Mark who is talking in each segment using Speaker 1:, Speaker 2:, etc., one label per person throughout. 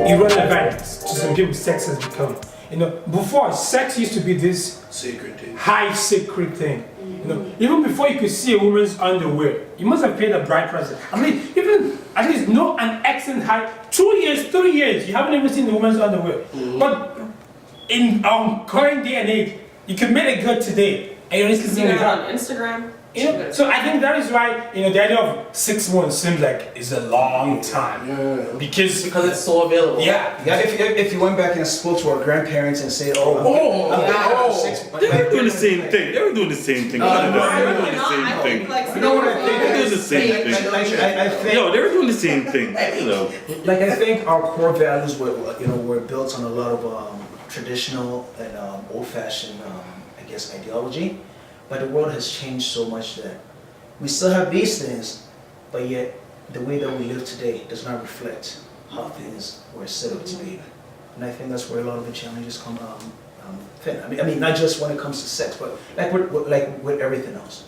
Speaker 1: Irrelevant to some people, sex has become. Before, sex used to be this
Speaker 2: sacred thing,
Speaker 1: high sacred thing. Even before you could see a woman's underwear, you must have paid a bride price. I mean, at least know an accent high. 2 years, 3 years, you haven't even seen the woman's underwear. But in current day and age, you can meet a girl today and you're
Speaker 3: see it on Instagram.
Speaker 1: So I think that is why the idea of 6 months seems like it's a long time. Because
Speaker 3: it's so available.
Speaker 1: Yeah.
Speaker 4: If you went back and spoke to our grandparents and said,
Speaker 5: they were doing the same thing. They were doing the same thing. They were doing the same thing.
Speaker 4: You know what I think?
Speaker 5: They were doing the same thing.
Speaker 4: I think.
Speaker 5: Yo, they were doing the same thing.
Speaker 4: Like I think our core values were built on a lot of traditional and old-fashioned, ideology. But the world has changed so much that we still have these things, but yet the way that we live today does not reflect how things were set up to be. And I think that's where a lot of the challenges come fit. I mean, not just when it comes to sex, but like with everything else.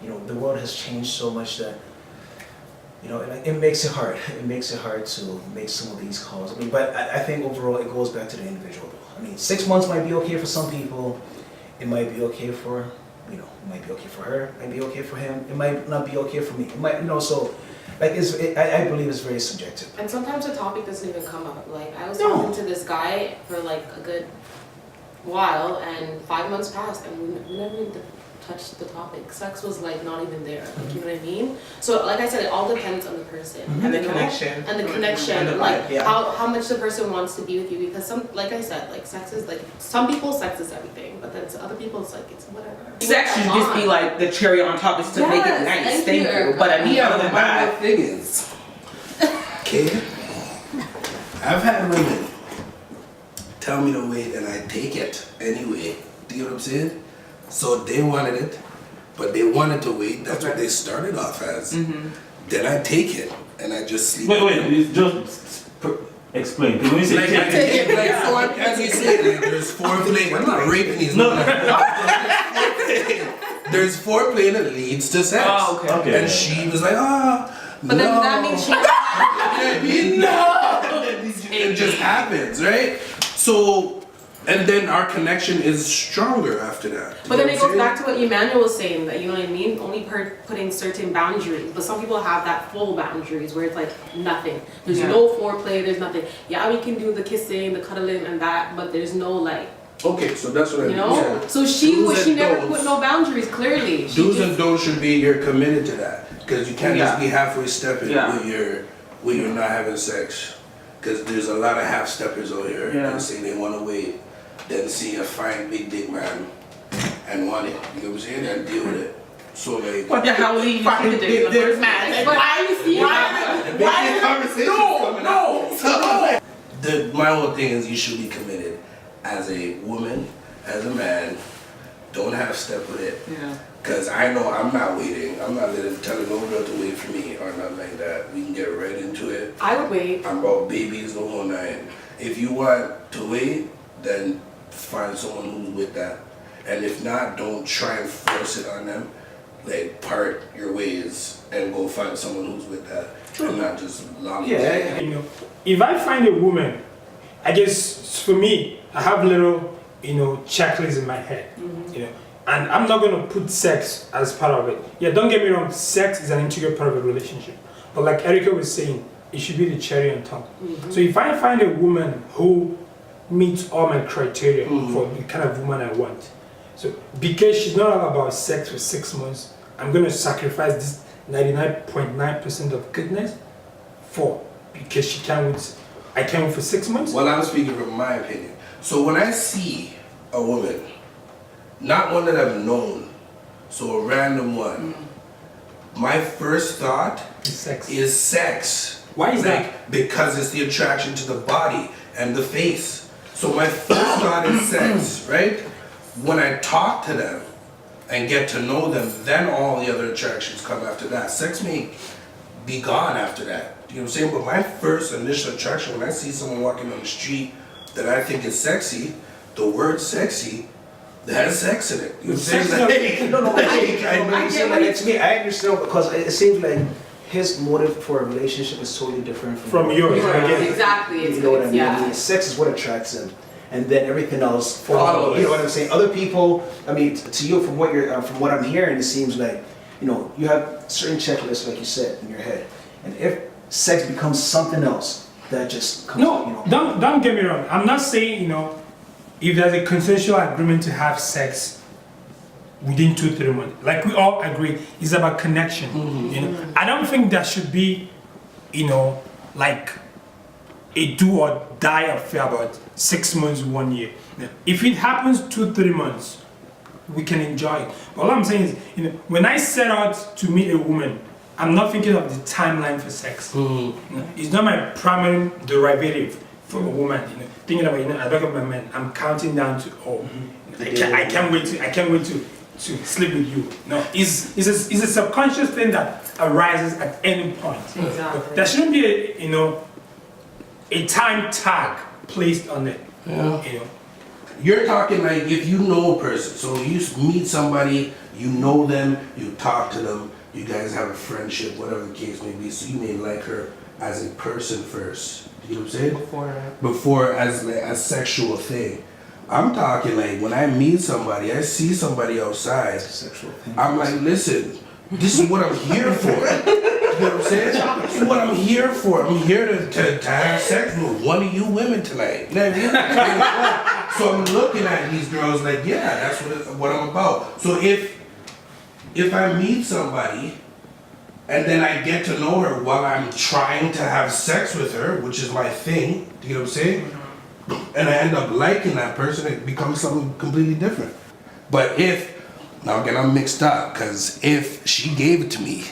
Speaker 4: The world has changed so much that it makes it hard. It makes it hard to make some of these calls. But I think overall it goes back to the individual. 6 months might be okay for some people. It might be okay for. It might be okay for her, it might be okay for him, it might not be okay for me. It might, so I believe it's very subjective.
Speaker 3: And sometimes the topic doesn't even come up. Like I was talking to this guy for like a good while, and 5 months passed, and we never even touched the topic. Sex was like not even there. Like you know what I mean? So like I said, it all depends on the person
Speaker 6: and the connection
Speaker 3: and the connection,
Speaker 6: and
Speaker 3: how much the person wants to be with you. Because like I said, like sex is like some people sex is everything, but then to other people it's like it's whatever.
Speaker 6: Sex should just be like the cherry on top, is to make it nice. Thank you. But I mean, other than that,
Speaker 2: thing is, okay, I've had women tell me to wait, and I take it anyway. Do you know what I'm saying? So they wanted it, but they wanted to wait. That's what they started off as. Then I take it, and I just sleep.
Speaker 5: Wait, just explain. When you say
Speaker 2: as you said, there's foreplay. I'm not raping these. There's foreplay that leads to sex.
Speaker 6: Oh, okay.
Speaker 2: And she was like,
Speaker 3: but then that means she.
Speaker 2: It just happens, right? So. And then our connection is stronger after that.
Speaker 3: But then it goes back to what Emmanuel was saying, that you know what I mean? Only putting certain boundaries. But some people have that full boundaries where it's like nothing. There's no foreplay, there's nothing. Yeah, we can do the kissing, the cuddling and that, but there's no like.
Speaker 2: Okay, so that's what I mean.
Speaker 3: Yeah. So she never put no boundaries, clearly.
Speaker 2: Do's and don'ts should be you're committed to that. Because you can't just be halfway stepping when you're not having sex. Because there's a lot of half steppers out here that say they want to wait. Then see a fine big dick man and want it. You know what I'm saying? And deal with it. So like.
Speaker 6: What the hell are you fucking doing? The first man. Like, why are you seeing
Speaker 2: No. My whole thing is you should be committed as a woman, as a man. Don't half step with it.
Speaker 6: Yeah.
Speaker 2: Cause I know I'm not waiting. I'm not telling no girl to wait for me or nothing like that. We can get right into it.
Speaker 3: I would wait.
Speaker 2: I'm about babies the whole night. If you want to wait, then find someone who's with that. And if not, don't try and force it on them. Like part your ways and go find someone who's with that. And not just lollygag.
Speaker 1: Yeah, if I find a woman, I guess for me, I have little, checklists in my head. And I'm not gonna put sex as part of it. Yeah, don't get me wrong, sex is an integral part of a relationship. But like Erica was saying, it should be the cherry on top. So if I find a woman who meets all my criteria for the kind of woman I want, so because she's not all about sex for 6 months, I'm gonna sacrifice this 99.9% of goodness because I can't wait for 6 months.
Speaker 2: Well, I'm speaking from my opinion. So when I see a woman, not one that I've known, So a random one. My first thought
Speaker 1: Sex.
Speaker 2: is sex.
Speaker 1: Why is that?
Speaker 2: Like, because it's the attraction to the body and the face. So my first thought is sex, right? When I talk to them and get to know them, then all the other attractions come after that. Sex may be gone after that. You know what I'm saying? But my first initial attraction, when I see someone walking on the street that I think is sexy, the word sexy, that has sex in it. You know what I'm saying?
Speaker 4: No,
Speaker 2: Like,
Speaker 4: I
Speaker 2: I
Speaker 4: understand. Like, to me, I understand because it seems like his motive for a relationship is totally different
Speaker 1: From yours. I get it.
Speaker 3: Exactly.
Speaker 4: You know what I mean?
Speaker 3: Yeah.
Speaker 4: Sex is what attracts him, and then everything else follows.
Speaker 2: Follows.
Speaker 4: You know what I'm saying? Other people, I mean, to you, from what you're, from what I'm hearing, it seems like, you know, you have certain checklists, like you said, in your head, and if sex becomes something else, that just comes.
Speaker 1: No,
Speaker 4: you know.
Speaker 1: don't get me wrong. I'm not saying, you know, if there's a consensual agreement to have sex within 2-3 months, like we all agree, it's about connection. You know, I don't think there should be, you know, like a do or die affair about 6 months, 1 year. If it happens 2-3 months, we can enjoy it. But all I'm saying is, you know, when I set out to meet a woman, I'm not thinking of the timeline for sex. You know, it's not my primary derivative for a woman. You know, thinking about, you know, I look at my man, I'm counting down to I can't wait to sleep with you. No, it's a subconscious thing that arises at any point.
Speaker 3: Exactly.
Speaker 1: There shouldn't be a, you know, a time tag placed on it.
Speaker 2: Yeah.
Speaker 1: You know.
Speaker 2: You're talking like if you know a person, so you meet somebody, you know them, you talk to them, you guys have a friendship, whatever the case may be, so you may like her as a person first. You know what I'm saying? Before as a sexual thing. I'm talking like when I meet somebody, I see somebody outside,
Speaker 4: Sexual thing.
Speaker 2: I'm like, listen, this is what I'm here for. You know what I'm saying? This is what I'm here for. I'm here to have sex with one of you women tonight. You know what I mean? So I'm looking at these girls like, yeah, that's what I'm about. So if I meet somebody and then I get to know her while I'm trying to have sex with her, which is my thing, you know what I'm saying? And I end up liking that person, it becomes something completely different. But now again, I'm mixed up, because if she gave it to me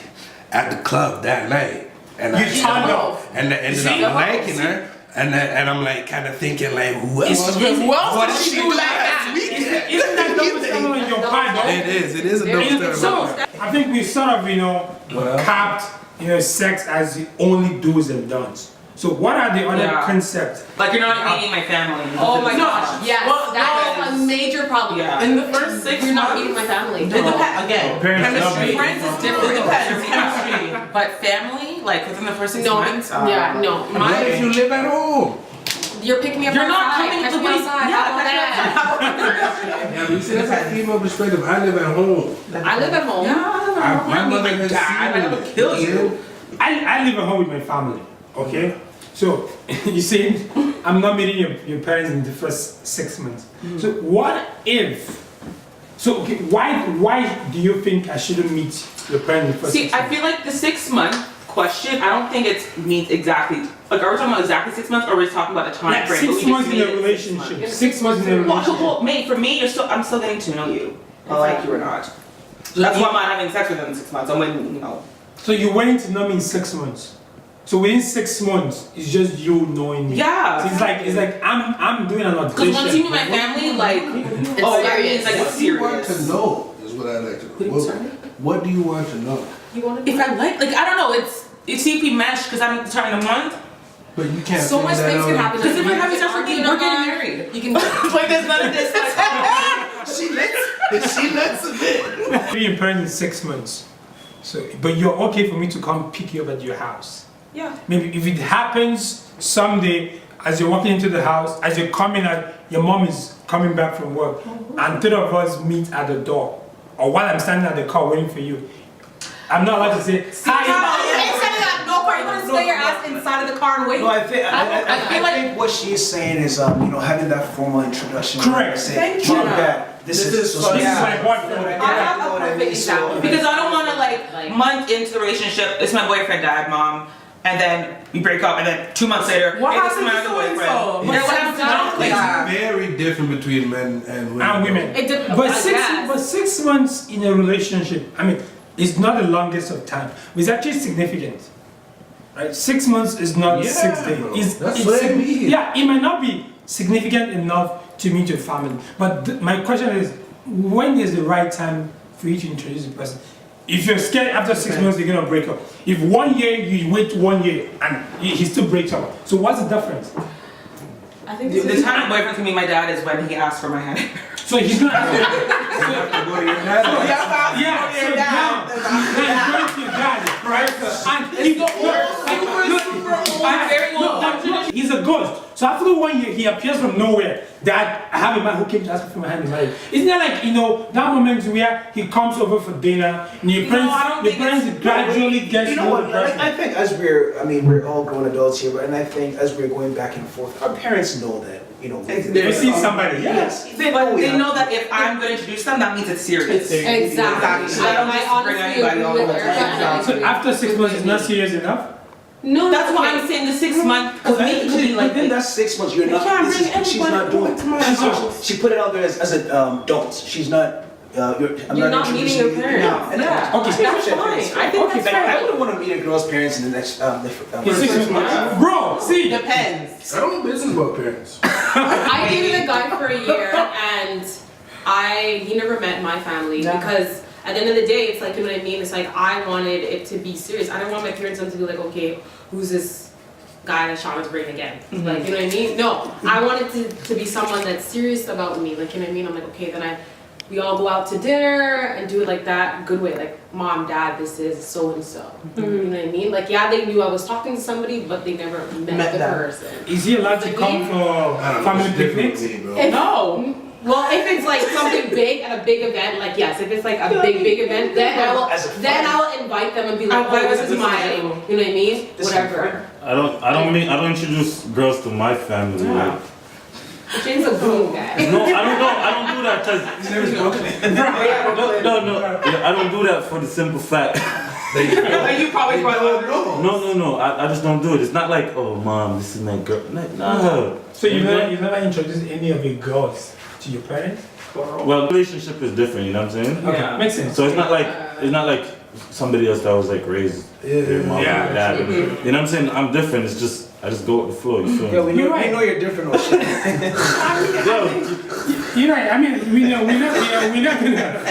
Speaker 2: at the club that night, and I
Speaker 1: turned off.
Speaker 2: and I ended up liking her, and I'm like kind of thinking like, who else?
Speaker 6: What did she do like
Speaker 2: last
Speaker 6: that?
Speaker 2: weekend?
Speaker 1: Isn't that double standard on your part, though?
Speaker 2: It is a double standard.
Speaker 1: I think we sort of, you know,
Speaker 2: Well.
Speaker 1: capped, you know, sex as the only do's and don'ts. So what are the other
Speaker 6: Yeah.
Speaker 1: concepts?
Speaker 6: Like you're not meeting my family.
Speaker 3: Oh my gosh. Yes.
Speaker 6: Well,
Speaker 3: That's a major problem.
Speaker 6: Yeah.
Speaker 5: In the first 6
Speaker 3: You're not
Speaker 5: months,
Speaker 3: meeting my family.
Speaker 5: it depends. Again,
Speaker 1: Parents love
Speaker 5: chemistry.
Speaker 1: me.
Speaker 6: Friends is
Speaker 5: It
Speaker 6: different.
Speaker 5: depends. Chemistry. But family, like within the first 6
Speaker 3: No,
Speaker 5: months.
Speaker 3: yeah, no.
Speaker 2: What if you live at home?
Speaker 3: You're picking me up
Speaker 6: You're not
Speaker 3: outside.
Speaker 6: coming
Speaker 3: Catch
Speaker 6: to
Speaker 3: me
Speaker 6: wait.
Speaker 3: outside.
Speaker 6: Yeah,
Speaker 3: How about that?
Speaker 2: Yeah, but you see, that's a female perspective. I live at home.
Speaker 3: I live at home.
Speaker 2: My mother has
Speaker 6: God, I would kill you.
Speaker 1: I live at home with my family, okay? So, you see, I'm not meeting your parents in the first 6 months. So what if, so okay, why do you think I shouldn't meet your parents in the first
Speaker 6: See,
Speaker 1: 6
Speaker 6: I
Speaker 1: months?
Speaker 6: feel like the 6 month question, I don't think it means exactly. Like, are we talking about exactly 6 months, or are we talking about a time
Speaker 1: Like
Speaker 6: frame?
Speaker 1: 6
Speaker 6: but we just
Speaker 1: months in
Speaker 6: made
Speaker 1: a
Speaker 6: it 6
Speaker 1: relationship,
Speaker 6: months?
Speaker 1: 6 months in a relationship.
Speaker 6: Well, mate, for me, I'm still getting to know you. I like you or not. That's why I'm not having sex with them in 6 months. I'm waiting, you know.
Speaker 1: So you're waiting to know me in 6 months. So within 6 months, it's just you knowing me.
Speaker 6: Yeah.
Speaker 1: So it's like I'm doing an audition.
Speaker 6: Because once you meet my family, like, oh, that means like
Speaker 2: What
Speaker 6: it's
Speaker 2: do you want
Speaker 6: serious.
Speaker 2: to know is what I like to know. What do you want to know?
Speaker 3: You want to
Speaker 6: If I like, I don't know, it's see if we mesh because I'm starting a month.
Speaker 2: But you can't
Speaker 3: So
Speaker 2: figure
Speaker 3: much
Speaker 2: that
Speaker 3: things
Speaker 2: out.
Speaker 3: can happen.
Speaker 6: Because if we're having sex with
Speaker 3: Arguing
Speaker 6: me, we're getting
Speaker 3: about-
Speaker 6: married.
Speaker 3: You can.
Speaker 6: Like, there's none of this. Like,
Speaker 2: She lets it in.
Speaker 1: Be in parents in 6 months. So, but you're okay for me to come pick you up at your house.
Speaker 6: yeah.
Speaker 1: Maybe if it happens someday, as you're walking into the house, as you're coming out, your mom is coming back from work, and three of us meet at the door, or while I'm standing at the car waiting for you, I'm not allowed to say, hi.
Speaker 6: Instead of that, no part, you want to stay your ass inside of the car and wait.
Speaker 4: No, I think
Speaker 6: feel like-
Speaker 4: I think what she's saying is you know, having that formal introduction.
Speaker 1: Correct.
Speaker 4: Say,
Speaker 5: Thank
Speaker 4: Mom,
Speaker 5: you.
Speaker 4: Dad, this is
Speaker 1: This is my boyfriend.
Speaker 6: I have a perfect example because I don't want to like month into the relationship. It's my boyfriend, dad, mom. and then we break up, and then 2 months later,
Speaker 7: What
Speaker 6: hey, this is
Speaker 7: happened
Speaker 6: my
Speaker 7: to
Speaker 6: other boyfriend.
Speaker 7: so-and-so?
Speaker 6: Yeah, what happened to John? Like,
Speaker 2: It's very different between men and women.
Speaker 1: And women.
Speaker 3: It dep-
Speaker 1: but
Speaker 3: I guess.
Speaker 1: but 6 months in a relationship, I mean, it's not the longest of time. It's actually significant. Right? 6 months is not
Speaker 2: Yeah,
Speaker 1: 6 days.
Speaker 2: bro.
Speaker 1: It's,
Speaker 2: That's
Speaker 1: it's
Speaker 2: what I mean.
Speaker 1: Yeah, it might not be significant enough to meet your family. But my question is, when is the right time for you to introduce the person? If you're scared after 6 months, you're gonna break up. If 1 year, you wait 1 year and he still breaks up. So what's the difference?
Speaker 3: I think
Speaker 6: the
Speaker 3: this is
Speaker 6: time my boyfriend can meet my dad is when he asks for my hand.
Speaker 1: So he's gonna ask you.
Speaker 2: You have to go to your dad.
Speaker 1: Yeah, so now, going to your dad, right? And he's
Speaker 6: I'm very old.
Speaker 1: he's a ghost. So after 1 year, he appears from nowhere. Dad, I have a man who came to ask for my hand in marriage. Isn't that like, that moment where he comes over for dinner and your parents gradually get
Speaker 4: You
Speaker 1: to
Speaker 4: know
Speaker 1: know
Speaker 4: what?
Speaker 1: the person?
Speaker 4: I think as we're all grown adults here, and I think as we're going back and forth, our parents know that,
Speaker 1: They see somebody,
Speaker 4: Yes.
Speaker 6: But they know that if I'm going to introduce them, that means it's serious.
Speaker 3: Exactly.
Speaker 6: I don't just
Speaker 3: I
Speaker 6: bring
Speaker 3: honestly
Speaker 6: anybody
Speaker 3: agree
Speaker 6: on
Speaker 3: with
Speaker 6: the
Speaker 3: her.
Speaker 6: time.
Speaker 1: So after 6 months, it's not serious enough?
Speaker 3: No,
Speaker 6: That's why I'm saying the 6 months, because me, it could be like,
Speaker 4: within that 6 months, you're
Speaker 7: You
Speaker 4: not.
Speaker 7: can't
Speaker 4: this is-
Speaker 7: bring
Speaker 4: she's not
Speaker 7: anybody
Speaker 4: doing.
Speaker 7: to my
Speaker 4: She's
Speaker 7: house.
Speaker 4: she put it out there as a don't. She's not.
Speaker 3: You're not meeting your
Speaker 4: introducing you.
Speaker 3: parents.
Speaker 4: No.
Speaker 3: Yeah.
Speaker 1: Okay,
Speaker 3: That's fine. I think
Speaker 4: Okay,
Speaker 3: that's
Speaker 4: like, I
Speaker 3: fine.
Speaker 4: wouldn't want to meet a girl's parents in the next.
Speaker 1: In 6 months? Bro, see,
Speaker 6: depends.
Speaker 2: I don't know business about parents.
Speaker 3: I dated a guy for a year and he never met my family
Speaker 7: Yeah.
Speaker 3: because at the end of the day, it's like, you know what I mean? It's like I wanted it to be serious. I didn't want my parents to be like, okay, who's this guy that Shauna's bringing again? Like, you know what I mean? No, I wanted to be someone that's serious about me. Like, you know what I mean? I'm like, okay, then we all go out to dinner and do it like that, good way. Like, mom, dad, this is so and so. You know what I mean? Like, yeah, they knew I was talking to somebody, but they never met the
Speaker 7: them.
Speaker 3: person.
Speaker 1: is he allowed to come for
Speaker 2: I don't know,
Speaker 1: family
Speaker 2: it's different
Speaker 1: picnics?
Speaker 2: with me, bro.
Speaker 3: If-
Speaker 7: No.
Speaker 3: Well, if it's like something big at a big event, like yes, if it's like a big event, then I will
Speaker 4: As a friend.
Speaker 3: then I will invite them and be like,
Speaker 6: I'll
Speaker 3: oh, this is
Speaker 6: invite
Speaker 3: my,
Speaker 6: them.
Speaker 3: you know what I mean?
Speaker 4: This is
Speaker 3: Whatever.
Speaker 5: I don't introduce girls to my family. Like,
Speaker 3: Shane's a boom guy.
Speaker 5: no, I don't do that because no, I don't do that for the simple fact.
Speaker 6: You probably
Speaker 5: No, I just don't do it. It's not like, oh mom, this is my girl. Nah.
Speaker 1: So you never introduced any of your girls to your parents?
Speaker 5: Well, relationship is different. You know what I'm saying?
Speaker 1: Okay,
Speaker 6: Yeah.
Speaker 1: makes sense.
Speaker 5: So it's not like somebody else that was like raised their mom
Speaker 1: Yeah.
Speaker 5: or dad. You know what I'm saying? I'm different. It's just I just go with the flow. You feel
Speaker 4: Yeah,
Speaker 5: me?
Speaker 4: we
Speaker 1: You're
Speaker 4: know,
Speaker 1: right.
Speaker 4: we know you're different. Or shit.
Speaker 1: You're right. I mean, we're not gonna.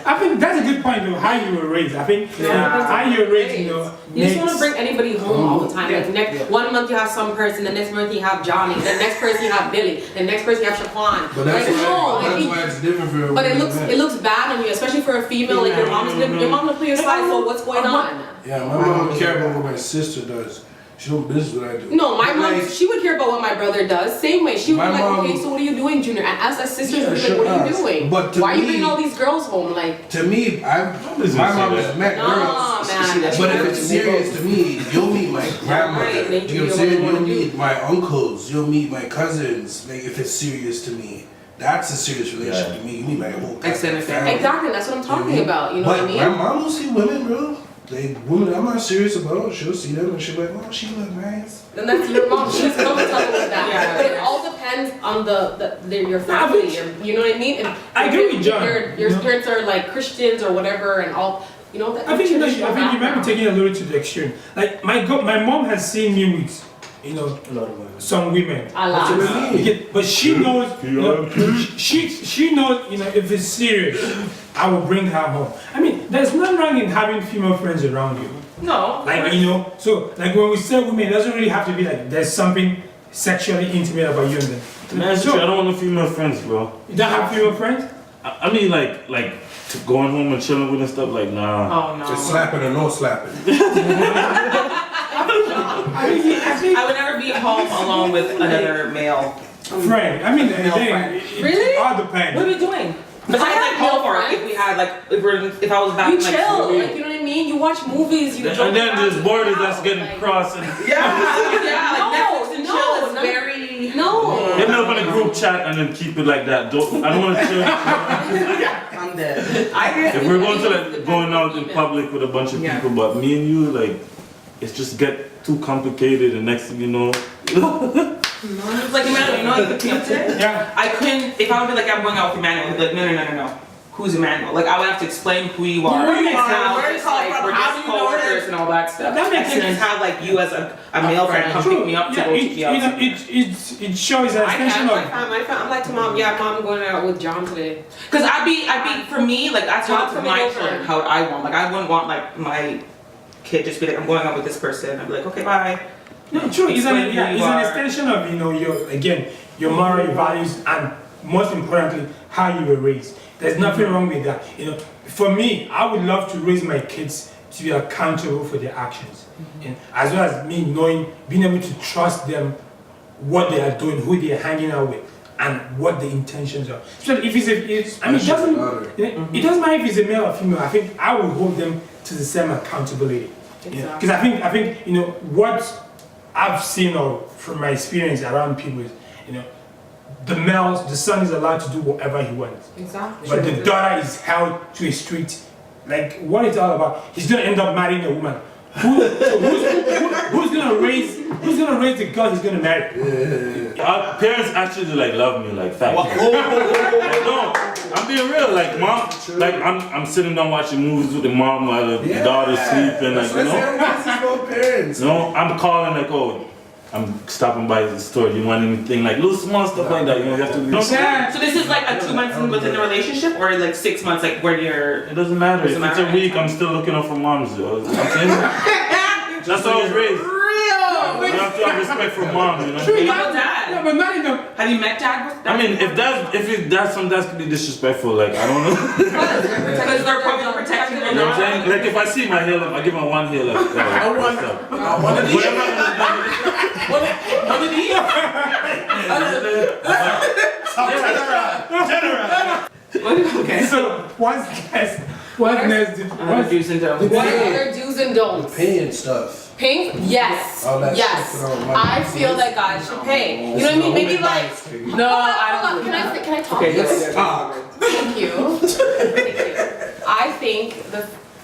Speaker 1: I think that's a good point though. How you were raised. I think how you were raised.
Speaker 3: You just
Speaker 1: makes-
Speaker 3: want to bring anybody home all the time. Like
Speaker 4: Yeah.
Speaker 3: 1 month you have some person, the next month you have Johnny, the next person you have Billy, the next person you have Shaquan.
Speaker 2: But that's
Speaker 3: Like no,
Speaker 2: why,
Speaker 3: like,
Speaker 2: that's why it's different for
Speaker 3: but it
Speaker 2: women
Speaker 3: looks
Speaker 2: and men.
Speaker 3: it looks bad on you, especially for a female. Like your mom's gonna play your side. So what's going on?
Speaker 2: Yeah, my mom don't care about what my sister does. She don't business what I do.
Speaker 3: No, my mom,
Speaker 2: Like,
Speaker 3: she would care about what my brother does. Same way, she would be
Speaker 2: My
Speaker 3: like,
Speaker 2: mom-
Speaker 3: okay, so what are you doing, Junior? And us as sisters,
Speaker 2: Yeah,
Speaker 3: we'd be
Speaker 2: she'll
Speaker 3: like, what are you
Speaker 2: ask.
Speaker 3: doing?
Speaker 2: But to
Speaker 3: Why are you
Speaker 2: me-
Speaker 3: bringing all these girls home? Like,
Speaker 2: To me,
Speaker 5: Nobody's
Speaker 2: my
Speaker 5: gonna
Speaker 2: mom
Speaker 5: say
Speaker 2: has
Speaker 5: that.
Speaker 2: met
Speaker 3: nah,
Speaker 2: girls.
Speaker 3: man.
Speaker 4: that's
Speaker 2: But
Speaker 4: what
Speaker 2: if
Speaker 4: I
Speaker 2: it's
Speaker 4: would
Speaker 2: serious to me, you'll meet my grandmother.
Speaker 3: Right, they
Speaker 2: You
Speaker 3: do
Speaker 2: know what I'm
Speaker 3: what
Speaker 2: saying?
Speaker 3: they wanna
Speaker 2: You'll
Speaker 3: do.
Speaker 2: meet my uncles. You'll meet my cousins. Like if it's serious to me, that's a serious relationship
Speaker 5: Yeah.
Speaker 2: to me. You meet my whole
Speaker 6: Extended family.
Speaker 3: exactly, that's what I'm talking
Speaker 2: Mhm.
Speaker 3: about. You know
Speaker 2: but
Speaker 3: what I mean?
Speaker 2: my mom will see women, bro. Like women I'm not serious about. She'll see them and she'll be like, oh, she look nice.
Speaker 3: Then that's your mom. She's comfortable with that.
Speaker 6: Yeah.
Speaker 3: But it all depends on your family. You know what I mean? And
Speaker 1: I agree with John,
Speaker 3: Your
Speaker 1: you know?
Speaker 3: parents are like Christians or whatever, and all. You know that.
Speaker 1: I think you might
Speaker 3: traditional
Speaker 1: be taking a little to the extreme. Like my mom has seen me with,
Speaker 4: A lot of women.
Speaker 1: some women.
Speaker 3: A lot.
Speaker 2: That's what I mean.
Speaker 1: Okay, but she knows, she knows, if it's serious, I will bring her home. I mean, there's nothing wrong in having female friends around you.
Speaker 6: No.
Speaker 1: Like, so like when we say women, it doesn't really have to be like there's something sexually intimate about you and them.
Speaker 5: Man,
Speaker 1: So,
Speaker 5: I don't want no female friends, bro.
Speaker 1: you don't have female friends?
Speaker 5: I mean, like to going home and chilling with and stuff. Like, nah.
Speaker 6: Oh no.
Speaker 2: Just slapping or no slapping.
Speaker 1: I think
Speaker 6: I would never be home alone with another male.
Speaker 1: friend. I mean,
Speaker 6: Male friend.
Speaker 3: Really?
Speaker 1: It all depends.
Speaker 6: What are we doing? Besides like
Speaker 3: have male
Speaker 6: home or
Speaker 3: friends.
Speaker 6: if we had like if I was back
Speaker 3: You
Speaker 6: in like
Speaker 3: chill,
Speaker 6: school.
Speaker 3: like you know what I mean. You watch movies. You
Speaker 5: And
Speaker 3: joke
Speaker 5: then
Speaker 3: around,
Speaker 5: there's
Speaker 3: you
Speaker 5: borders
Speaker 3: hang
Speaker 5: that's
Speaker 3: out,
Speaker 5: getting
Speaker 3: like-
Speaker 5: crossed and
Speaker 6: Yeah, like Netflix and
Speaker 3: No,
Speaker 6: chill is
Speaker 3: no.
Speaker 6: very
Speaker 3: No.
Speaker 5: hit me up in a group chat and then keep it like that. I don't want to chill.
Speaker 6: I'm dead.
Speaker 5: If we're going to like going out in public with a bunch of
Speaker 6: Yeah.
Speaker 5: people, but me and you, like, it's just get too complicated, and next thing you know,
Speaker 6: Like Emmanuel, you know, like the today.
Speaker 1: Yeah.
Speaker 6: I couldn't. If I would be like, I'm going out with Emmanuel, he'd be like, no. Who's Emmanuel? Like I would have to explain who you are.
Speaker 1: Where you from?
Speaker 6: How,
Speaker 1: Where
Speaker 6: you come from? we're How just do you know coworkers her? and all that stuff.
Speaker 1: That makes
Speaker 6: I couldn't
Speaker 1: sense.
Speaker 6: just have like you as a male friend come pick me up to
Speaker 1: Yeah,
Speaker 6: go
Speaker 1: it,
Speaker 6: take you
Speaker 1: you
Speaker 6: out.
Speaker 1: know, it shows an
Speaker 3: I
Speaker 1: extension
Speaker 3: can.
Speaker 1: of.
Speaker 3: I'm like to mom. Yeah, mom, I'm going out with John today.
Speaker 6: Cause I'd be for me like that's
Speaker 3: John
Speaker 6: not
Speaker 3: coming
Speaker 6: my
Speaker 3: over.
Speaker 6: turn. How I want. Like I wouldn't want like my kid just be like, I'm going out with this person. I'd be like, okay, bye.
Speaker 1: No, true. It's
Speaker 6: Explain who
Speaker 1: an
Speaker 6: you are.
Speaker 1: extension of your moral values and most importantly how you were raised. There's nothing wrong with that. For me, I would love to raise my kids to be accountable for their actions, and as well as me being able to trust them, what they are doing, who they are hanging out with, and what the intentions are. So if it doesn't matter if it's a male or female. I think I will hold them to the same accountability. Because I think what I've seen or from my experience around people is, the son is allowed to do whatever he wants.
Speaker 3: Exactly.
Speaker 1: But the daughter is held to a strict, like what it's all about. He's gonna end up marrying a woman. Who's gonna raise the girl he's gonna marry?
Speaker 5: our parents actually like love me like fat. Like, no, I'm being real. Like mom, like I'm sitting down watching movies with the mom while the daughter's sleeping. Like
Speaker 2: parents.
Speaker 5: no, I'm calling like, oh, I'm stopping by the store. You want anything like little small stuff like that? You have to.
Speaker 6: So this is like a 2 months within the relationship, or like 6 months, like when you're.
Speaker 5: It doesn't matter. If it's a week, I'm still looking out for moms. Yo. That's how I was raised. You have to have respect for mom. You know.
Speaker 6: True, you have a dad.
Speaker 1: No, but not in the.
Speaker 6: Have you met dad?
Speaker 5: I mean, if that's some that's could be disrespectful. Like I don't know.
Speaker 6: Because they're probably protecting
Speaker 5: You know what I'm saying? Like if I see my hair up, I give him one hair up.
Speaker 2: One of these.
Speaker 6: One of these. Okay.
Speaker 1: So what's next? What's next?
Speaker 6: What's do's and don'ts?
Speaker 3: What are their do's and don'ts?
Speaker 2: Paying stuff.
Speaker 3: Pink? Yes.
Speaker 2: All that
Speaker 3: Yes.
Speaker 2: stuff with all my
Speaker 3: I feel that guys should pay. You know what I mean? Maybe like.
Speaker 6: No,
Speaker 3: Hold on. Can I talk?
Speaker 6: Okay,
Speaker 2: Let's talk.
Speaker 3: Thank you. Thank you. I think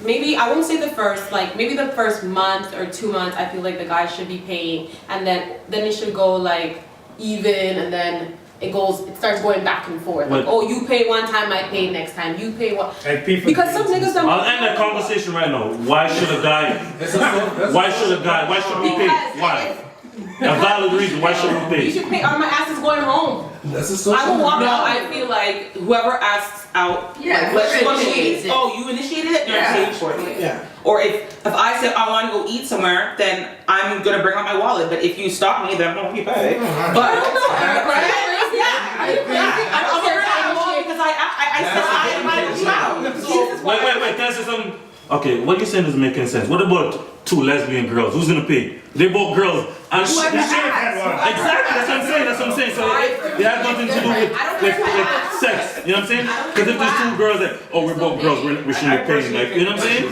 Speaker 3: maybe I won't say the first, like maybe the first month or 2 months, I feel like the guy should be paying, and then it should go like even, and then it starts going back and forth. Like, oh, you pay one time, I pay next time. You pay what?
Speaker 1: Like people.
Speaker 3: Because some niggas don't.
Speaker 5: I'll end that conversation right now. Why should a guy? Why should we pay? Why? A valid reason. Why should we
Speaker 3: You
Speaker 5: pay?
Speaker 3: should pay, or my ass is going home.
Speaker 2: That's a social.
Speaker 3: I will walk
Speaker 6: No,
Speaker 3: out.
Speaker 6: I feel like whoever asks out,
Speaker 7: Yeah,
Speaker 6: like, let's
Speaker 7: whoever
Speaker 6: go
Speaker 7: initiates
Speaker 6: eat.
Speaker 7: it.
Speaker 6: Oh, you initiated it? You're
Speaker 7: Yeah.
Speaker 6: paying for it.
Speaker 2: Yeah.
Speaker 6: Or if I say I want to go eat somewhere, then I'm gonna bring out my wallet. But if you stop me, then no, you pay. But
Speaker 3: I don't know.
Speaker 6: right?
Speaker 3: Yeah.
Speaker 6: I don't care at all because I said I invited you out. So this is why.
Speaker 5: Wait. Can I say something? Okay, what you're saying is making sense. What about two lesbian girls? Who's gonna pay? They're both girls. And
Speaker 7: Whoever asks.
Speaker 5: exactly. That's what I'm saying. So it has nothing to do with sex. You know what I'm saying? Because if there's two girls that, oh, we're both girls, we shouldn't be paying. Like, you know what I'm saying?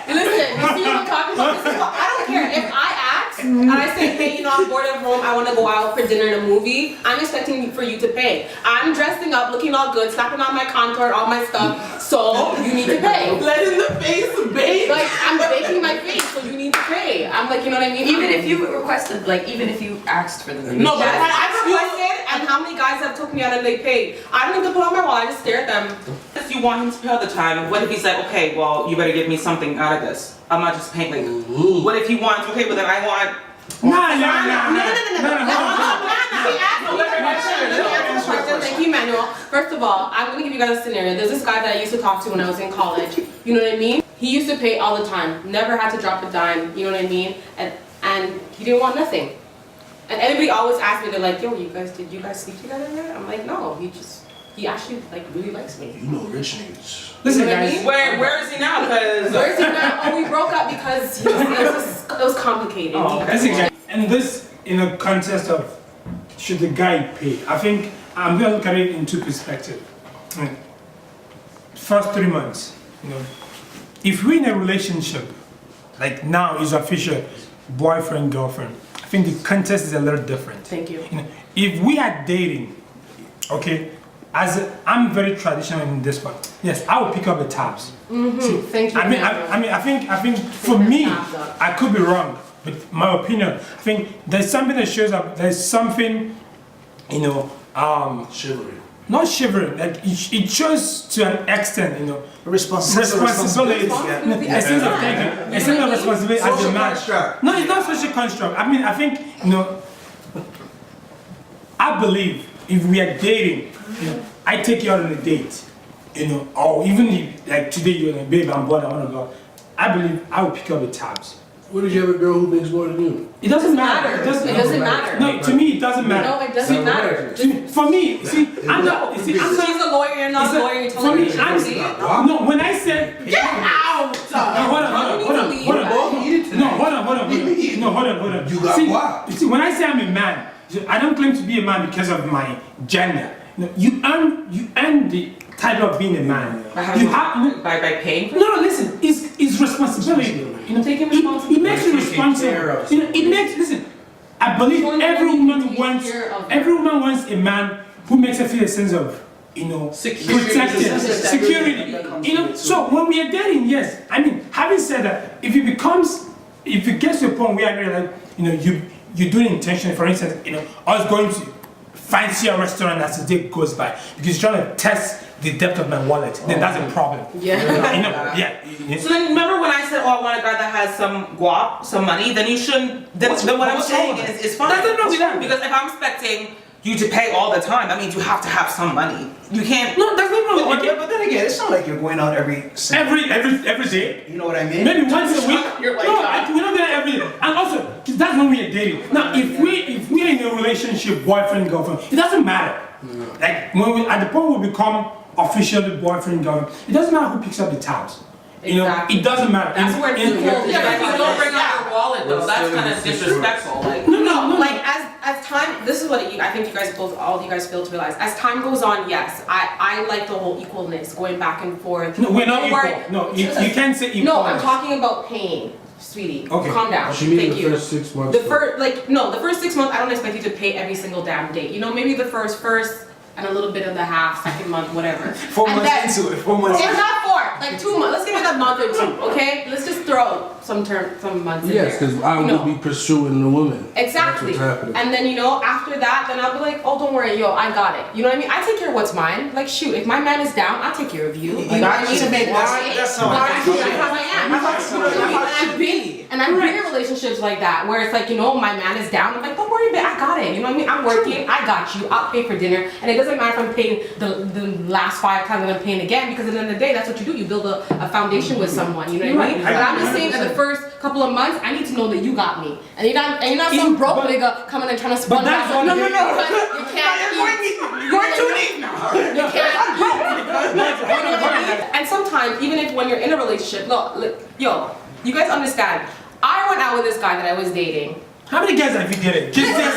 Speaker 3: Listen, you see what I'm talking about? This is what, I don't care if I ask and I say, hey, I'm bored at home, I want to go out for dinner and a movie. I'm expecting for you to pay. I'm dressing up, looking all good, slapping on my contour, all my stuff. So you need to pay.
Speaker 6: Let in the face, babe.
Speaker 3: Like I'm baking my face, so you need to pay. I'm like, you know what I mean?
Speaker 7: Even if you requested, like, even if you asked for them.
Speaker 6: No, but
Speaker 3: I've requested, and how many guys have took me out and they paid? I don't even pull out my wallet. I just stare at them.
Speaker 6: if you want him to pay all the time, what if he's like, okay, well, you better give me something out of this. I'm not just paying. Like, what if he wants? Okay, but then I want.
Speaker 3: No. He asked me a question. Let me answer the question. Thank you, Emmanuel. First of all, I'm gonna give you guys a scenario. There's this guy that I used to talk to when I was in college. You know what I mean? He used to pay all the time. Never had to drop a dime. You know what I mean? And he didn't want nothing. And everybody always asked me, they're like, yo, did you guys sleep together yet? I'm like, no. He actually like really likes me.
Speaker 2: You know rich niggas.
Speaker 1: Listen,
Speaker 3: You know what I
Speaker 1: guys.
Speaker 3: mean?
Speaker 6: Where is he now? Because
Speaker 3: Where is he now? Oh, we broke up because it was complicated.
Speaker 6: Oh, okay.
Speaker 1: Listen, guys. And this, in a context of should the guy pay? I think I'm gonna look at it in two perspectives. First 3 months, if we're in a relationship, like now is official, boyfriend, girlfriend. I think the context is a little different.
Speaker 3: Thank you.
Speaker 1: If we are dating, okay, I'm very traditional in this part. Yes, I will pick up the tabs. See,
Speaker 3: Thank you.
Speaker 1: I think for me, I could be wrong, but my opinion, I think there's something that shows up. There's something, you know,
Speaker 2: Chivalry.
Speaker 1: not shivering. Like it shows to an extent, you know, responsibility, a sense of thinking, a sense of responsibility as a man. No, it's not social construct. I mean, I think, you know, I believe if we are dating, you know, I take you out on a date, you know, or even if, like today you're like, babe, I'm bored, I want to go. I believe I will pick up the tabs.
Speaker 2: What if you have a girl who makes more than you?
Speaker 1: It doesn't matter.
Speaker 3: It doesn't matter.
Speaker 1: No, to me, it doesn't matter.
Speaker 3: No, it doesn't matter.
Speaker 1: For me, see, I'm not. You see, I'm not.
Speaker 7: She's a lawyer, you're not a lawyer, you
Speaker 1: For
Speaker 7: told
Speaker 1: me,
Speaker 7: her
Speaker 1: I'm. No, when I said.
Speaker 7: Get out!
Speaker 1: Hold on.
Speaker 2: You got
Speaker 1: See,
Speaker 2: what?
Speaker 1: you see, when I say I'm a man, I don't claim to be a man because of my gender. No, you earn the title of being a man. You have
Speaker 6: by paying for it?
Speaker 1: no, listen. It's responsibility. You know,
Speaker 6: Taking
Speaker 1: it
Speaker 6: responsibility.
Speaker 1: makes you responsible. You know, it makes. Listen, I believe every woman wants a man who makes her feel a sense of, you know, protected, security. You know, so when we are dating, yes. I mean, having said that, if it gets to a point where you're like, you know, you do it intentionally. For instance, you know, I was going to fancy a restaurant as the day goes by because you're trying to test the depth of my wallet, then that's a problem.
Speaker 3: Yeah.
Speaker 1: You know, yeah.
Speaker 6: So then remember when I said, oh, I want a guy that has some guap, some money, then you shouldn't, then what I'm saying is fine.
Speaker 1: That's not wrong with that.
Speaker 6: Because if I'm expecting you to pay all the time, that means you have to have some money. You can't.
Speaker 1: No, that's not wrong.
Speaker 4: But then again, it's not like you're going out every
Speaker 1: day.
Speaker 4: You know what I mean?
Speaker 1: Maybe once a week.
Speaker 4: You're like,
Speaker 1: No, we're not there every day. And also, that's when we are dating. Now, if we're in a relationship, boyfriend, girlfriend, it doesn't matter. Like when we at the point we become officially boyfriend, girlfriend, it doesn't matter who picks up the tabs. You know,
Speaker 3: Exactly.
Speaker 1: it doesn't matter.
Speaker 3: That's where
Speaker 1: In-
Speaker 3: people-
Speaker 6: Yeah, but if you don't bring out your wallet though, that's kind of disrespectful. Like,
Speaker 3: No, like as time, this is what I think you guys both, all of you guys fail to realize. As time goes on, yes, I like the whole equalness, going back and forth.
Speaker 1: No, we're not
Speaker 3: Don't worry.
Speaker 1: equal. No, you can't say equal.
Speaker 3: No, I'm talking about paying, sweetie.
Speaker 1: Okay.
Speaker 3: Calm down.
Speaker 2: She means
Speaker 3: Thank
Speaker 2: the
Speaker 3: you.
Speaker 2: first 6 months.
Speaker 3: The first 6 months, I don't expect you to pay every single damn date. You know, maybe the first and a little bit of the half, second month, whatever.
Speaker 4: 4
Speaker 3: And
Speaker 4: months
Speaker 3: then-
Speaker 4: into it. 4 months.
Speaker 3: It's not 4, like 2 months. Let's give it a month or 2, okay? Let's just throw some months in there.
Speaker 2: Yes, because I
Speaker 3: You know.
Speaker 2: would be pursuing the woman.
Speaker 3: Exactly.
Speaker 2: That's what's happening.
Speaker 3: And then, you know, after that, then I'll be like, oh, don't worry, yo, I got it. You know what I mean? I take care of what's mine. Like, shoot, if my man is down, I'll take care of you. You know what I mean?
Speaker 4: That's not
Speaker 3: That's how I am. And I've been in relationships like that, where it's like, you know, my man is down. I'm like, don't worry, babe, I got it. You know what I mean? I'm working, I got you. I'll pay for dinner. And it doesn't matter if I'm paying the last 5 times that I'm paying again, because at the end of the day, that's what you do. You build a foundation with someone, you know what I mean? But I'm just saying, in the first couple of months, I need to know that you got me. And you're not some broke nigga coming and trying to sponge
Speaker 1: that's
Speaker 3: out.
Speaker 1: what
Speaker 3: No.
Speaker 1: it
Speaker 3: You can't. You're too deep now. You can't. And sometimes, even if when you're in a relationship, look, yo, you guys understand. I went out with this guy that I was dating.
Speaker 1: How many guys have you dated? Just this.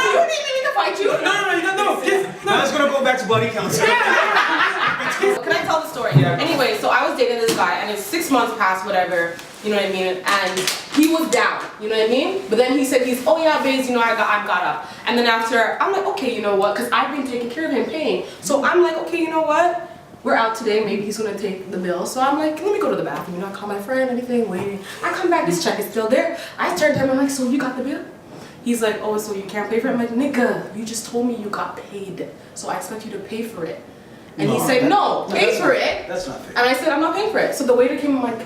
Speaker 3: You need me to fight you?
Speaker 4: Now it's gonna go back to body count.
Speaker 3: Can I tell the story?
Speaker 6: Yeah.
Speaker 3: Anyway, so I was dating this guy, and it's 6 months past, whatever, you know what I mean? And he was down, you know what I mean? But then he said, oh yeah, babes, you know, I got up. And then after, I'm like, okay, you know what? Because I've been taking care of him, paying. So I'm like, okay, you know what? We're out today, maybe he's gonna take the bill. So I'm like, let me go to the bathroom, you know, I call my friend, anything, waiting. I come back, this check is still there. I turned to him, I'm like, so you got the bill? He's like, oh, so you can't pay for it? I'm like, nigga, you just told me you got paid. So I expect you to pay for it. And he said, no, pay for it.
Speaker 4: That's not fair.
Speaker 3: And I said, I'm not paying for it. So the waiter came, I'm like,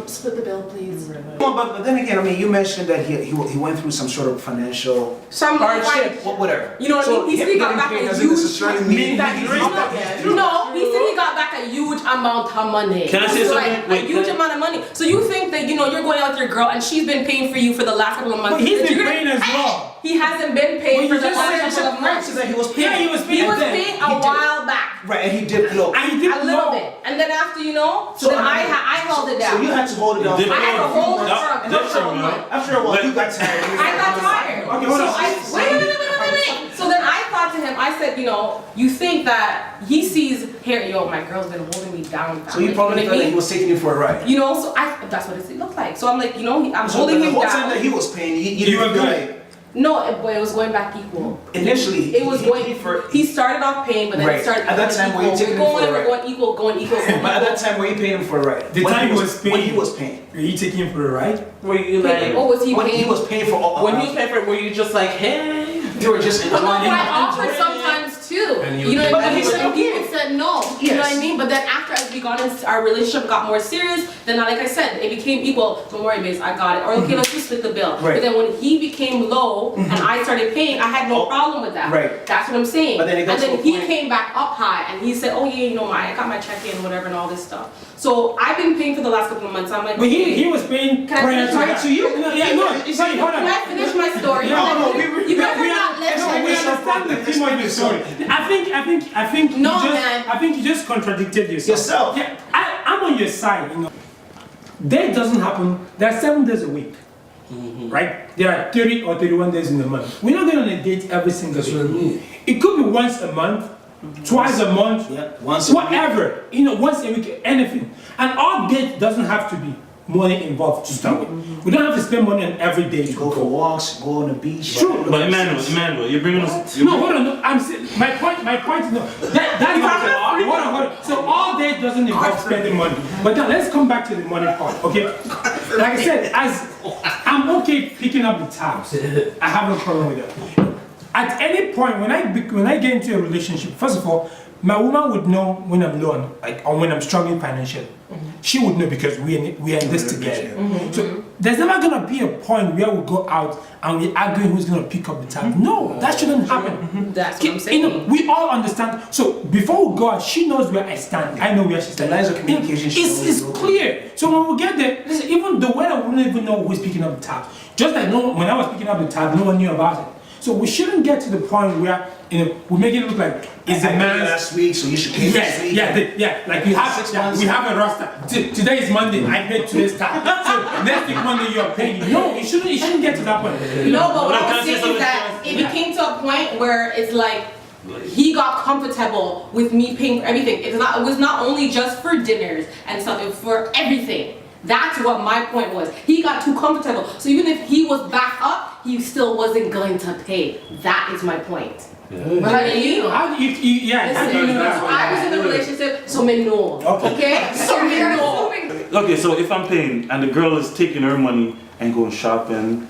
Speaker 3: split the bill, please.
Speaker 4: But then again, I mean, you mentioned that he went through some sort of financial
Speaker 3: Some
Speaker 4: hardship, whatever.
Speaker 3: You know what I mean? He said he got back a
Speaker 4: doesn't
Speaker 3: huge
Speaker 4: necessarily mean
Speaker 3: No, he said he got back a huge amount of money.
Speaker 5: Can I say
Speaker 3: So,
Speaker 5: something?
Speaker 3: like,
Speaker 5: Wait,
Speaker 3: a huge
Speaker 5: can I-
Speaker 3: amount of money. So you think that, you know, you're going out with your girl and she's been paying for you for the last couple of months.
Speaker 1: But he's
Speaker 3: that
Speaker 1: been
Speaker 3: you're gonna-
Speaker 1: paying as well.
Speaker 3: He hasn't been paying
Speaker 1: Well,
Speaker 3: for
Speaker 1: you
Speaker 3: the
Speaker 1: just said
Speaker 3: last couple of months.
Speaker 4: that he was paying.
Speaker 1: Yeah, he was
Speaker 3: He
Speaker 1: paying.
Speaker 3: was
Speaker 1: then.
Speaker 3: paying a while back.
Speaker 4: Right, and he dipped low.
Speaker 1: And he did
Speaker 3: A little bit. And then after, you know, so then I held it down.
Speaker 4: So you had to hold it down.
Speaker 5: Dip
Speaker 3: I had to hold it
Speaker 5: No,
Speaker 3: for a
Speaker 5: that's
Speaker 3: couple of
Speaker 5: true,
Speaker 3: months.
Speaker 4: After a while, you got tired.
Speaker 3: I got tired.
Speaker 1: Okay, hold on.
Speaker 3: Wait. So then I thought to him, I said, you know, you think that he sees here, yo, my girl's been holding me down.
Speaker 4: So you probably
Speaker 3: know
Speaker 4: thought
Speaker 3: what I
Speaker 4: that he
Speaker 3: mean?
Speaker 4: was taking you for a ride.
Speaker 3: You know, so that's what it looked like. So I'm like, you know, I'm
Speaker 4: So
Speaker 3: holding
Speaker 4: the
Speaker 3: him
Speaker 4: whole time
Speaker 3: down.
Speaker 4: that he was paying, you
Speaker 1: You
Speaker 4: didn't
Speaker 1: were
Speaker 4: feel
Speaker 1: good.
Speaker 4: like.
Speaker 3: No, but it was going back equal.
Speaker 4: Initially,
Speaker 3: It was
Speaker 4: he
Speaker 3: going
Speaker 4: paid for.
Speaker 3: He started off paying, but then
Speaker 4: Right.
Speaker 3: it started
Speaker 4: At that
Speaker 3: becoming
Speaker 4: time, were you
Speaker 3: equal.
Speaker 4: taking him
Speaker 3: Going,
Speaker 4: for a
Speaker 3: we're
Speaker 4: ride?
Speaker 3: going equal, going equal.
Speaker 4: But at that time, were you paying him for a ride?
Speaker 1: The
Speaker 4: When
Speaker 1: time he was
Speaker 4: when
Speaker 1: paying.
Speaker 4: he was paying.
Speaker 1: Are you taking him for a ride?
Speaker 6: Were you like,
Speaker 3: Oh, was he
Speaker 4: When
Speaker 3: paying?
Speaker 4: he was paying for all.
Speaker 6: when he was paying for it, were you just like, hey?
Speaker 4: They were just
Speaker 3: No,
Speaker 4: enjoying
Speaker 3: but I
Speaker 4: it.
Speaker 3: offered sometimes too.
Speaker 2: And
Speaker 3: You know what I
Speaker 6: But
Speaker 3: mean?
Speaker 6: he said
Speaker 3: But people
Speaker 6: yes.
Speaker 3: said no. You know what I
Speaker 4: Yes.
Speaker 3: mean? But then after as we got into our relationship got more serious, then like I said, it became equal. Don't worry, babes, I got it. Or okay, let's just split the bill.
Speaker 4: Right.
Speaker 3: But then when he became low and I started paying, I had no problem with that.
Speaker 4: Right.
Speaker 3: That's what I'm saying.
Speaker 4: But then it got
Speaker 3: and
Speaker 4: to
Speaker 3: then
Speaker 4: a
Speaker 3: he
Speaker 4: point-
Speaker 3: came back up high and he said, oh yeah, you know, I got my check in, whatever, and all this stuff. So I've been paying for the last couple of months. I'm like,
Speaker 1: But
Speaker 3: okay.
Speaker 1: he was paying
Speaker 3: Can I
Speaker 1: prior
Speaker 3: finish
Speaker 1: to
Speaker 3: my-
Speaker 1: that. No, yeah, no, sorry, hold on.
Speaker 3: Can I finish my story?
Speaker 1: No, no,
Speaker 3: you guys are not
Speaker 1: no,
Speaker 3: listening.
Speaker 1: we understand the theme of your story. I think
Speaker 3: No,
Speaker 1: you just,
Speaker 3: man.
Speaker 1: I think you just contradicted yourself.
Speaker 4: Yourself.
Speaker 1: Yeah, I'm on your side. You know, date doesn't happen. There are 7 days a week, right? There are 30 or 31 days in a month. We're not going on a date every single
Speaker 2: That's
Speaker 1: day.
Speaker 2: what I mean.
Speaker 1: It could be once a month, twice a month,
Speaker 4: Yeah, once a week.
Speaker 1: whatever. You know, once a week, anything. And our date doesn't have to be money involved to start with. We don't have to spend money on every day to
Speaker 4: Go for walks, go on the beach.
Speaker 1: True.
Speaker 5: But Emmanuel, you're bringing us.
Speaker 1: No, hold on. No, I'm saying my point is no. That's not hold on. So all day doesn't involve spending money. But now let's come back to the money part. Okay. Like I said, as I'm okay picking up the tabs. I have no problem with that. At any point when I get into a relationship, first of all, my woman would know when I'm low on, like, or when I'm struggling financially. She would know because we are in this together. So there's never gonna be a point where we go out and we argue who's gonna pick up the tab. No, that shouldn't happen.
Speaker 3: That's what I'm
Speaker 1: You
Speaker 3: saying.
Speaker 1: know, we all understand. So before we go out, she knows where I stand. I know where she stands.
Speaker 4: The lines of communication should
Speaker 1: It's
Speaker 4: always go.
Speaker 1: clear. So when we get there, listen, even the weather, we don't even know who's picking up the tab. Just like when I was picking up the tab, no one knew about it. So we shouldn't get to the point where we make it look like it's a
Speaker 4: I paid
Speaker 1: man's.
Speaker 4: last week, so you should pay
Speaker 1: Yes,
Speaker 4: this week.
Speaker 1: yeah. Like we have
Speaker 4: 6
Speaker 1: yeah,
Speaker 4: months.
Speaker 1: we have a roster. Today is Monday. I paid today's tab. So next week Monday you're paying. No, it shouldn't get to that point.
Speaker 3: No, but what
Speaker 5: Can I
Speaker 3: I'm
Speaker 5: say
Speaker 3: saying is
Speaker 5: something?
Speaker 3: that it became to a point where it's like he got comfortable with me paying for everything. It was not only just for dinners and stuff, it was for everything. That's what my point was. He got too comfortable. So even if he was back up, he still wasn't going to pay. That is my point.
Speaker 1: But how do you know? How do you yeah? How do you
Speaker 3: Listen,
Speaker 1: know that?
Speaker 3: I was in a relationship, so me know. Okay? So me know.
Speaker 5: Okay, so if I'm paying and the girl is taking her money and going shopping,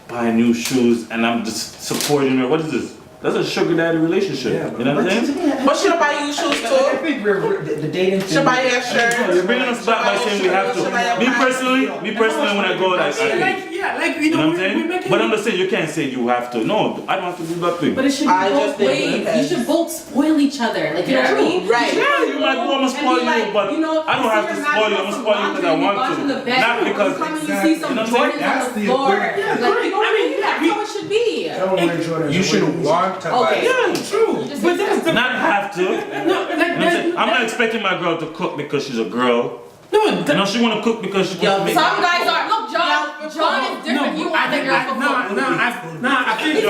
Speaker 5: buying new shoes, and I'm just supporting her, what is this? That's a sugar daddy relationship.
Speaker 2: Yeah,
Speaker 5: You know what I'm saying?
Speaker 6: But should I buy you shoes
Speaker 4: I
Speaker 6: too?
Speaker 4: think the dating thing.
Speaker 6: Should I buy you a shirt?
Speaker 5: You're bringing us back by saying we have to. Me personally, when I go, like, I pay.
Speaker 1: Like you
Speaker 5: You know
Speaker 1: know,
Speaker 5: what I'm saying?
Speaker 1: we make it.
Speaker 5: But I'm just saying you can't say you have to. No, I don't have to do that thing.
Speaker 3: But it should be
Speaker 6: I
Speaker 3: both
Speaker 6: just think it
Speaker 3: ways. You
Speaker 6: depends.
Speaker 3: should both spoil each other. Like, you know what I mean?
Speaker 6: Right.
Speaker 5: Yeah, you might go, I'ma spoil you, but I don't have to spoil you. I'ma spoil you because I want to, not because-
Speaker 3: You come and you see some
Speaker 5: You know what I'm saying?
Speaker 3: Jordans on
Speaker 2: That's
Speaker 3: the
Speaker 2: the
Speaker 3: floor.
Speaker 2: equivalent.
Speaker 3: Like, you know what I mean? That's
Speaker 1: we-
Speaker 3: how it should be.
Speaker 4: Don't wear Jordans.
Speaker 2: You should want to buy.
Speaker 3: Okay.
Speaker 1: Yeah, true.
Speaker 3: Just
Speaker 1: But that's the
Speaker 5: Not have to.
Speaker 1: no, like
Speaker 5: You know what I'm saying? I'm not expecting my girl to cook because she's a girl.
Speaker 1: no.
Speaker 5: You know, she want to cook because she
Speaker 6: Yo,
Speaker 5: wants to make.
Speaker 3: Some guys are. Look, John is different. You want the girl for food.
Speaker 1: I think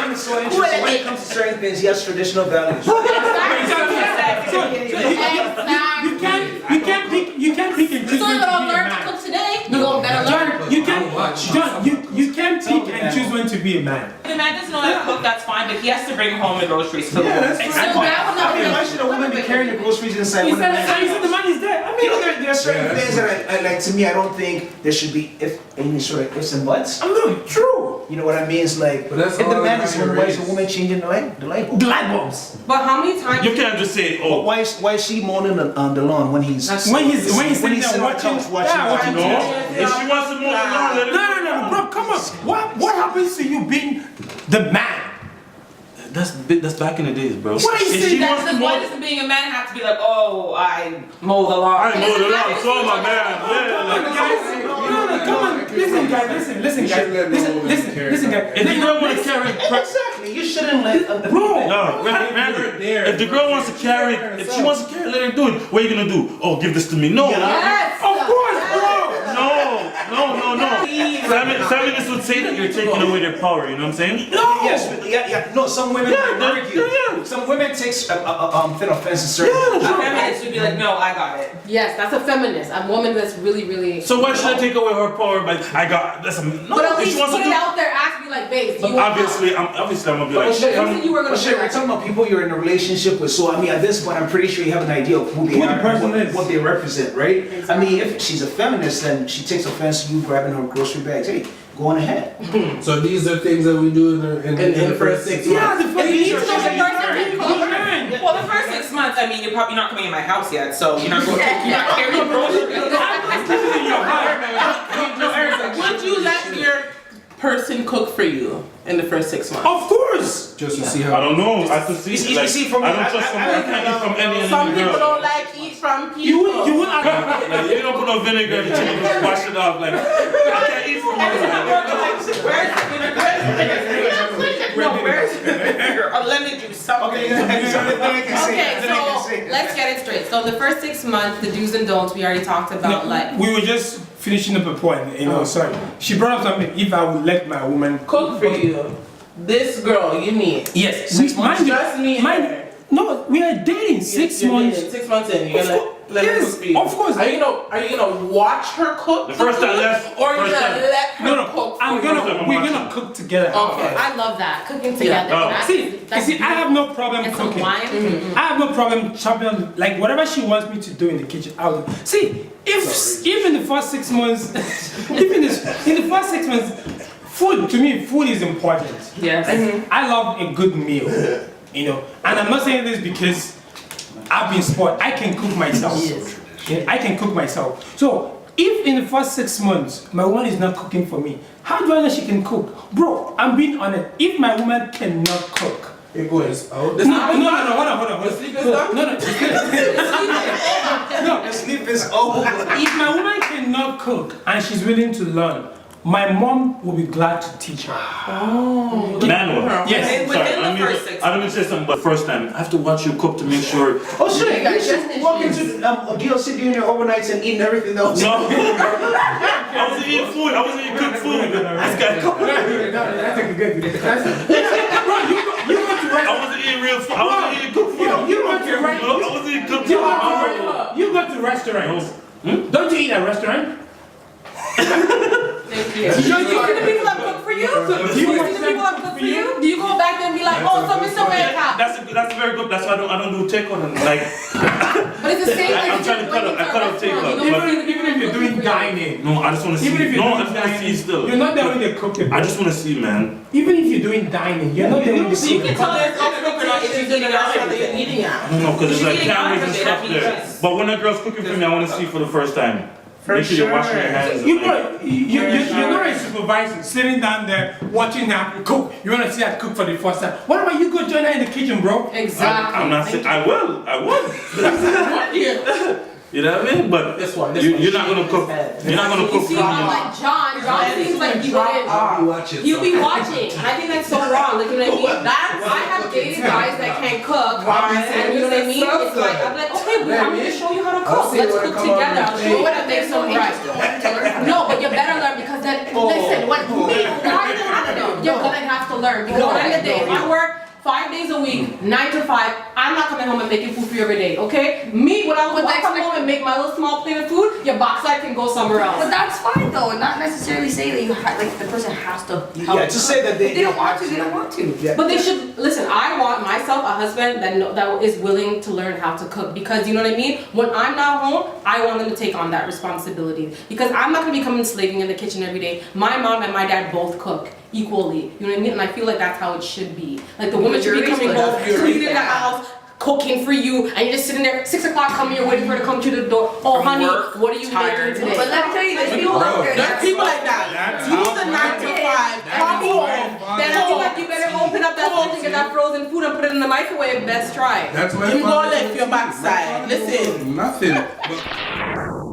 Speaker 4: I'm so interested. When it comes to certain things, he has traditional values.
Speaker 1: you can't pick and choose
Speaker 3: So
Speaker 1: when
Speaker 3: you're
Speaker 1: to
Speaker 3: gonna
Speaker 1: be a
Speaker 3: learn to
Speaker 1: man.
Speaker 3: cook today. You're gonna better learn.
Speaker 1: John, you can't pick and choose when to be a man.
Speaker 6: The man doesn't know how to cook, that's fine, but he has to bring home the groceries to the
Speaker 2: Yeah,
Speaker 6: home.
Speaker 2: that's
Speaker 3: So that was
Speaker 4: I mean,
Speaker 3: not
Speaker 4: why should a woman be carrying the groceries inside
Speaker 1: He
Speaker 4: when the
Speaker 1: said,
Speaker 4: man
Speaker 1: he said the money's there. I
Speaker 4: You
Speaker 1: mean,
Speaker 4: know, there are certain
Speaker 2: Yeah,
Speaker 4: things that I like. To me, I don't think there should be any sort of ifs and buts.
Speaker 1: I'm not true.
Speaker 4: You know what I mean? It's like
Speaker 2: But that's
Speaker 4: if the
Speaker 2: all
Speaker 4: man
Speaker 2: the
Speaker 4: is
Speaker 2: man
Speaker 4: home, why is the
Speaker 2: raised.
Speaker 4: woman changing the light bulb?
Speaker 1: The light bulbs.
Speaker 6: But how many times?
Speaker 5: You can't just say,
Speaker 4: But
Speaker 5: oh,
Speaker 4: why is she moaning on the lawn when he's
Speaker 1: When he's sitting there
Speaker 4: sitting on the
Speaker 1: watching,
Speaker 4: couch watching
Speaker 1: yeah, watching
Speaker 5: no.
Speaker 1: TV.
Speaker 5: If she wants to move along, let her.
Speaker 1: No, bro, come on. What happens to you being the man?
Speaker 5: That's back in the days, bro.
Speaker 1: Why you
Speaker 5: If
Speaker 1: say
Speaker 5: she
Speaker 1: that?
Speaker 5: wants to
Speaker 6: Why
Speaker 5: move,
Speaker 6: does being a man have to be like, oh, I mow the lawn?
Speaker 5: I know the law, so my man. Yeah, like,
Speaker 1: Guys, no, come on. Listen, guys, listen, guys.
Speaker 2: shouldn't let no woman carry
Speaker 1: Listen, guys.
Speaker 5: if the girl wants to carry,
Speaker 4: exactly. You shouldn't let
Speaker 1: Bro,
Speaker 5: no, Randy, if the girl wants to carry, if she wants to carry, let her do it. What are you gonna do? Oh, give this to me? No,
Speaker 3: Yes.
Speaker 1: of course, bro.
Speaker 5: no.
Speaker 3: Please,
Speaker 5: Feminists would say that you're taking away their power, you know what I'm saying?
Speaker 4: No. Yes, yeah. No, some women might argue.
Speaker 5: yeah.
Speaker 4: Some women take offense to certain.
Speaker 6: A feminist would be like, no, I got it.
Speaker 3: Yes, that's a feminist. A woman that's really, really.
Speaker 5: So why should I take away her power by no,
Speaker 3: But at
Speaker 5: if
Speaker 3: least
Speaker 5: she wants
Speaker 3: put
Speaker 5: to
Speaker 3: it
Speaker 5: do
Speaker 3: out there. Ask me like, babe. Do you want
Speaker 5: obviously I'm gonna be like
Speaker 4: But shit,
Speaker 3: something you were gonna
Speaker 4: But shit, we're talking about people you're in a relationship with. So I mean, at this point, I'm pretty sure you have an idea of who they
Speaker 1: Who the
Speaker 4: are,
Speaker 1: person
Speaker 4: what,
Speaker 1: is.
Speaker 4: what they represent, right? I mean, if she's a feminist, then she takes offense to you grabbing her grocery bags. Hey, go on ahead.
Speaker 2: So these are things that we do in the first 6 months.
Speaker 4: Yeah, the
Speaker 3: You need to know the person can cook.
Speaker 6: Well, the first 6 months, I mean, you're probably not coming in my house yet, so you're not going to carry groceries.
Speaker 8: Would you let your person cook for you in the first 6 months?
Speaker 1: Of course.
Speaker 2: Just to see how.
Speaker 5: I don't know. I have to see.
Speaker 4: You see, for me,
Speaker 5: I don't trust someone. I can't eat from any
Speaker 8: Some
Speaker 5: other
Speaker 8: people
Speaker 5: girl.
Speaker 8: don't like eat from people.
Speaker 1: You would not.
Speaker 5: Like, you don't put no vinegar in the chicken, just wash it off. Like, I can't eat from
Speaker 6: Let me do something.
Speaker 3: Okay, so let's get it straight. So the first 6 months, the do's and don'ts, we already talked about. Like,
Speaker 1: We were just finishing up a point. Sorry. She brought up something. If I would let my woman
Speaker 8: Cook for you. This girl you need.
Speaker 1: Yes.
Speaker 4: 6 months?
Speaker 8: Just me and her.
Speaker 1: No, we are dating 6
Speaker 8: You're
Speaker 1: months.
Speaker 8: dating, 6 months in, you're gonna let her
Speaker 1: Yes,
Speaker 8: cook for you.
Speaker 1: of course.
Speaker 8: Are you gonna watch her cook?
Speaker 5: The first time,
Speaker 8: food,
Speaker 5: yes.
Speaker 8: or are you
Speaker 5: First
Speaker 8: gonna
Speaker 5: time.
Speaker 8: let her
Speaker 1: No,
Speaker 8: cook?
Speaker 1: I'm
Speaker 8: for you?
Speaker 1: gonna. We're gonna cook together.
Speaker 8: Okay.
Speaker 3: I love that cooking together.
Speaker 5: Oh.
Speaker 3: That's-
Speaker 1: See, I have no problem
Speaker 3: and some
Speaker 1: cooking.
Speaker 3: wine.
Speaker 1: I have no problem chopping, like whatever she wants me to do in the kitchen. I'll do. See, if in the first 6 months, in the first 6 months, food to me, food is important.
Speaker 8: Yes.
Speaker 1: I love a good meal, and I'm not saying this because I've been spoiled. I can cook myself.
Speaker 8: Yes.
Speaker 1: Yeah, I can cook myself. So if in the first 6 months my woman is not cooking for me, how do I know she can cook? No, I'm being honest. If my woman cannot cook,
Speaker 2: It goes out.
Speaker 1: no, hold on.
Speaker 8: sleep is done?
Speaker 1: No. No,
Speaker 4: Sleep is over.
Speaker 1: if my woman cannot cook and she's willing to learn, my mom will be glad to teach her.
Speaker 5: manual.
Speaker 1: Yes.
Speaker 6: Within the first 6
Speaker 5: I don't mean to say something, but first time I have to watch you cook to make sure.
Speaker 4: Oh shit! You should walk into DLC doing your overnights and eating everything else.
Speaker 5: No, I wasn't eating food. I wasn't eating cooked food. This guy cooked.
Speaker 1: That's a good. Bro, you go to
Speaker 5: I wasn't eating real food. I wasn't eating cooked food.
Speaker 1: You go to
Speaker 5: I wasn't eating cooked food.
Speaker 1: you go to restaurants. Don't you eat at restaurant?
Speaker 3: Thank you. You see the people that cook for you?
Speaker 1: Do you
Speaker 3: You
Speaker 1: want
Speaker 3: see the people that cook for you? Do you go back there and be like, oh, so Mr. Waycap?
Speaker 5: That's very good. That's why I don't do takeout and like.
Speaker 3: But it's the same
Speaker 5: I'm
Speaker 3: as
Speaker 5: trying to cut out- I cut out takeout, but-
Speaker 1: Even if you're doing dining.
Speaker 5: No, I just want to see.
Speaker 1: Even if you're
Speaker 5: No, I
Speaker 1: doing
Speaker 5: just want to see
Speaker 1: dining,
Speaker 5: still.
Speaker 1: you're not there with the cooking.
Speaker 5: I just want to see, man.
Speaker 1: Even if you're doing dining, you're not there with the
Speaker 8: You
Speaker 1: cooking.
Speaker 8: can tell there's expectations in the restaurant that you're eating at.
Speaker 5: I don't know, because there's like
Speaker 6: She's eating
Speaker 5: cameras and
Speaker 6: out of it,
Speaker 5: stuff
Speaker 6: that means
Speaker 5: there.
Speaker 6: yes.
Speaker 5: But when a girl's cooking for me, I want to see for the first time. Make sure you're washing your hands.
Speaker 1: You're not a supervisor sitting down there watching her cook. You want to see her cook for the first time. What about you go join her in the kitchen, bro?
Speaker 3: Exactly.
Speaker 5: I'm not saying I will. You know what I mean? But
Speaker 8: This one.
Speaker 5: you're not gonna cook. You're not gonna
Speaker 3: You
Speaker 5: cook
Speaker 3: see,
Speaker 5: for me.
Speaker 3: I'm like John seems like he wouldn't.
Speaker 2: You watch it.
Speaker 3: You be watching, and I think that's so wrong. Like, you know what I mean? I have dated guys that can't cook, and you know what I mean? It's like, I'm like, okay, well, I'm gonna show you how to cook. Let's cook together. I'll show you how to make some rice. No, but you better learn because then, listen, why do you have to? You're gonna have to learn because at the end of the day, if I work 5 days a week, 9 to 5, I'm not coming home and making food for you every day, okay? Me, when I come home and make my little small plate of food, your backside can go somewhere else.
Speaker 7: But that's fine though, and not necessarily say that you like the person has to help.
Speaker 4: Yeah, just say that
Speaker 7: If they don't want to, they don't want to.
Speaker 4: Yeah.
Speaker 3: But they should listen. I want myself a husband that is willing to learn how to cook because you know what I mean. When I'm not home, I want them to take on that responsibility because I'm not gonna be coming slaving in the kitchen every day. My mom and my dad both cook equally. You know what I mean? And I feel like that's how it should be. Like the woman should be coming home, cleaning the house, cooking for you, and you're just sitting there 6 o'clock coming, you're waiting for her to come to the door. Oh,
Speaker 6: From
Speaker 3: honey,
Speaker 6: work,
Speaker 3: what are you
Speaker 6: tired.
Speaker 3: making today?
Speaker 7: But let me tell you, there's people out there.
Speaker 8: There's people like that. Use the 9 to 5. Come home.
Speaker 3: Then I feel like you better open up that fridge and get that frozen food and put it in the microwave. Best try.
Speaker 2: That's why
Speaker 8: You go lift your backside. Listen.
Speaker 2: Nothing. But